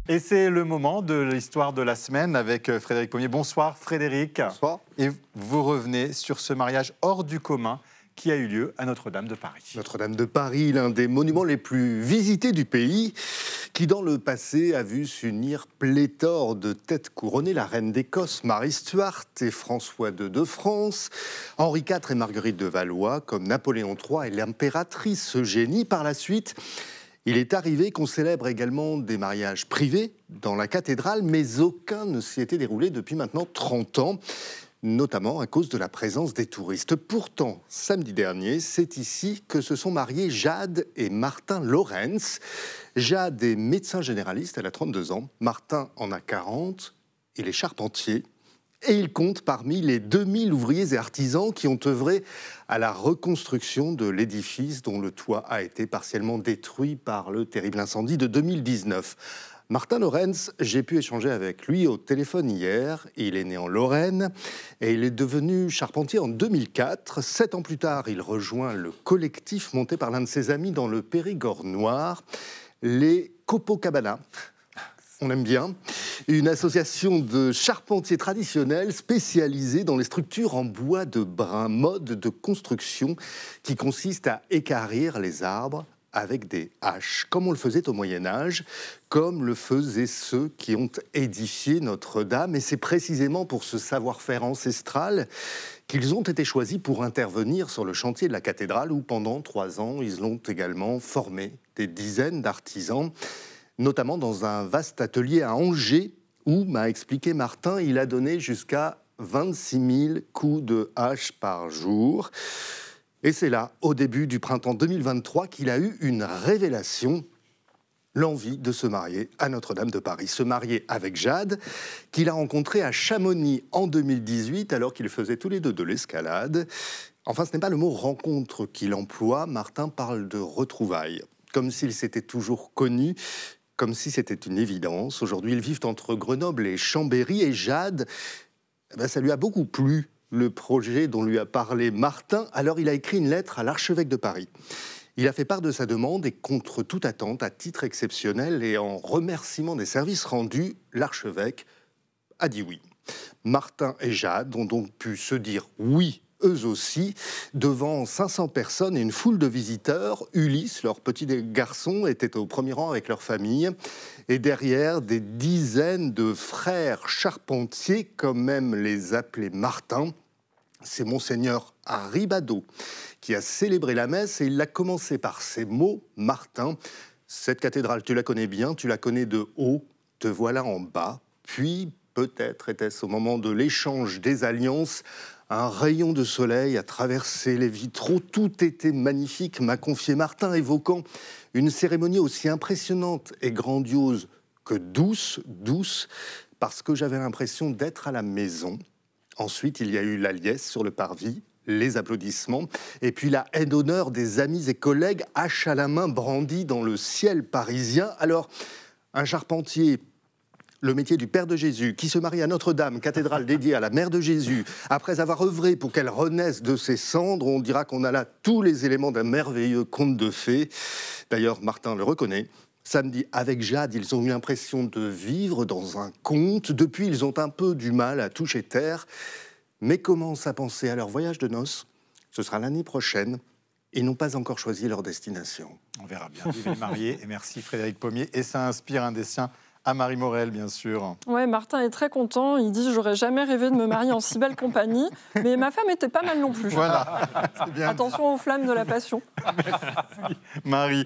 Et c'est le moment de l'histoire de la semaine avec Frédéric Pommier. Bonsoir Frédéric. Bonsoir. Et vous revenez sur ce mariage hors du commun qui a eu lieu à Notre-Dame de Paris. Notre-Dame de Paris, l'un des monuments les plus visités du pays, qui dans le passé a vu s'unir pléthore de têtes couronnées, la reine d'Écosse, Marie Stuart, et François II de France, Henri IV et Marguerite de Valois, comme Napoléon III et l'impératrice Eugénie. Par la suite, il est arrivé qu'on célèbre également des mariages privés dans la cathédrale, mais aucun ne s'y était déroulé depuis maintenant 30 ans, notamment à cause de la présence des touristes. Pourtant, samedi dernier, c'est ici que se sont mariés Jade et Martin Lawrence. Jade est médecin généraliste, elle a 32 ans, Martin en a 40, il est charpentier. Et il compte parmi les 2000 ouvriers et artisans qui ont œuvré à la reconstruction de l'édifice dont le toit a été partiellement détruit par le terrible incendie de 2019. Martin Lawrence, j'ai pu échanger avec lui au téléphone hier. Il est né en Lorraine et il est devenu charpentier en 2004. 7 ans plus tard, il rejoint le collectif monté par l'un de ses amis dans le Périgord noir, les Copacabana. On aime bien. Une association de charpentiers traditionnels spécialisée dans les structures en bois de brun, mode de construction qui consiste à équarrir les arbres avec des haches, comme on le faisait au Moyen-Âge, comme le faisaient ceux qui ont édifié Notre-Dame. Et c'est précisément pour ce savoir-faire ancestral qu'ils ont été choisis pour intervenir sur le chantier de la cathédrale, où pendant 3 ans, ils ont également formé des dizaines d'artisans, notamment dans un vaste atelier à Angers, où, m'a expliqué Martin, il a donné jusqu'à 26 000 coups de hache par jour. Et c'est là, au début du printemps 2023, qu'il a eu une révélation, l'envie de se marier à Notre-Dame de Paris. Se marier avec Jade, qu'il a rencontrée à Chamonix en 2018, alors qu'ils faisaient tous les deux de l'escalade. Enfin, ce n'est pas le mot « rencontre » qu'il emploie. Martin parle de retrouvailles, comme s'ils s'étaient toujours connus, comme si c'était une évidence. Aujourd'hui, ils vivent entre Grenoble et Chambéry. Et Jade, ça lui a beaucoup plu, le projet dont lui a parlé Martin. Alors, il a écrit une lettre à l'archevêque de Paris. Il a fait part de sa demande et contre toute attente, à titre exceptionnel et en remerciement des services rendus, l'archevêque a dit oui. Martin et Jade ont donc pu se dire oui, eux aussi, devant 500 personnes et une foule de visiteurs. Ulysse, leur petit garçon, était au premier rang avec leur famille. Et derrière, des dizaines de frères charpentiers, comme même les appelait Martin. C'est Monseigneur Ribado qui a célébré la messe et il a commencé par ces mots. Martin, cette cathédrale, tu la connais bien, tu la connais de haut, te voilà en bas. Puis, peut-être était-ce au moment de l'échange des alliances, un rayon de soleil a traversé les vitraux. Tout était magnifique, m'a confié Martin, évoquant une cérémonie aussi impressionnante et grandiose que douce, parce que j'avais l'impression d'être à la maison. Ensuite, il y a eu la liesse sur le parvis, les applaudissements, et puis la haie d'honneur des amis et collègues, hache à la main brandie dans le ciel parisien. Alors, un charpentier, le métier du Père de Jésus, qui se marie à Notre-Dame, cathédrale dédiée à la Mère de Jésus, après avoir œuvré pour qu'elle renaisse de ses cendres, on dira qu'on a là tous les éléments d'un merveilleux conte de fées. D'ailleurs, Martin le reconnaît. Samedi, avec Jade, ils ont eu l'impression de vivre dans un conte. Depuis, ils ont un peu du mal à toucher terre, mais commencent à penser à leur voyage de noces. Ce sera l'année prochaine. Ils n'ont pas encore choisi leur destination. On verra bien. Vive les mariés. Et merci Frédéric Pommier. Et ça inspire un des siens à Marie Morel, bien sûr. Ouais, Martin est très content. Il dit « J'aurais jamais rêvé de me marier en si belle compagnie ». Mais ma femme était pas mal non plus. Voilà. C'est bien. Attention aux flammes de la passion. Merci Marie.